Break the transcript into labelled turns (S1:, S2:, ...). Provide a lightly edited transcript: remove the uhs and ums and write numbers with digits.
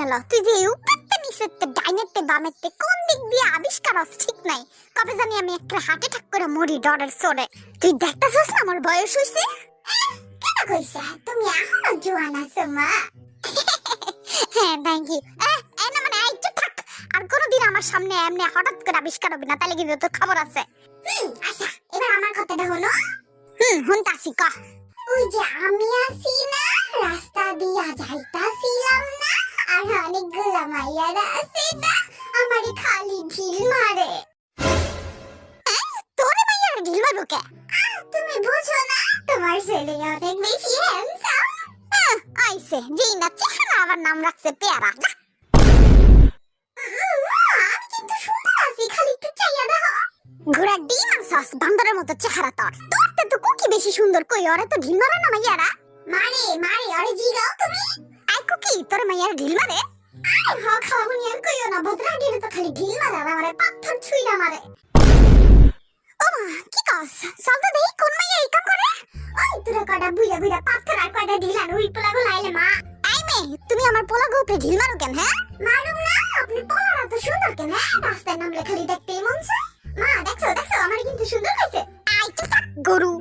S1: নাল তুই যে উপরতে নিচেতে ডাইনেতে বামেতে কোন দিক দিয়ে আবিষ্কার হস ঠিক নাই কবে জানি আমি একটা হার্ট অ্যাটাক করে মরি ডরের সরে তুই দেখতাছস না আমার বয়স হইছে কেন কইছা তুমি এখনো জোয়ান আছো মা হ্যাঁ থ্যাংক ইউ এই না মানে এই চুপ থাক আর কোনদিন আমার সামনে এমনি হঠাৎ করে আবিষ্কার হবে না তাহলে কিন্তু তোর খবর আছে আচ্ছা এবার আমার কথাটা হলো হুনতাছি ক ওই যে আমি আছি না রাস্তা দিয়া যাইতাছিলাম না আর অনেকগুলা মাইয়ারা আছে না আমারে খালি ঢিল মারে তোরে মাইয়ারা ঢিল মারো কে তুমি বুঝো না তোমার ছেলে অনেক বেশি হ্যান্ডসাম আইছে যেই না চেহারা আবার নাম রাখছে পেয়ারা যা আমি কিন্তু সুন্দর আছি খালি একটু চাইয়া দেখো ঘোড়ার ডিম আর সস বান্দরের মতো চেহারা তোর তোরতে তো কুকি বেশি সুন্দর কই ওরে তো ঢিল মারে না মাইয়ারা মারে মারে ওরে জিগাও তুমি আই কুকি তোর মাইয়ারা ঢিল মারে আরে হ খাবনি আর কইও না বদরা দিলে তো খালি ঢিল মারে আর আমারে পাথর ছুঁইরা মারে ও মা কি কস চল তো দেখি কোন মাইয়া এই কাম করে ওই তোরা কটা বুইয়া বুইয়া পাথর আর কটা ঢিল আর ওই পোলাগো লাইলে মা আই মে তুমি আমার পোলাগো উপরে ঢিল মারো কেন হ্যাঁ মারুম না আপনি পোলারা তো সুন্দর কেন রাস্তায় নামলে খালি দেখতেই মন চায় মা দেখছো দেখছো আমার কিন্তু সুন্দর হয়েছে আই তো গরু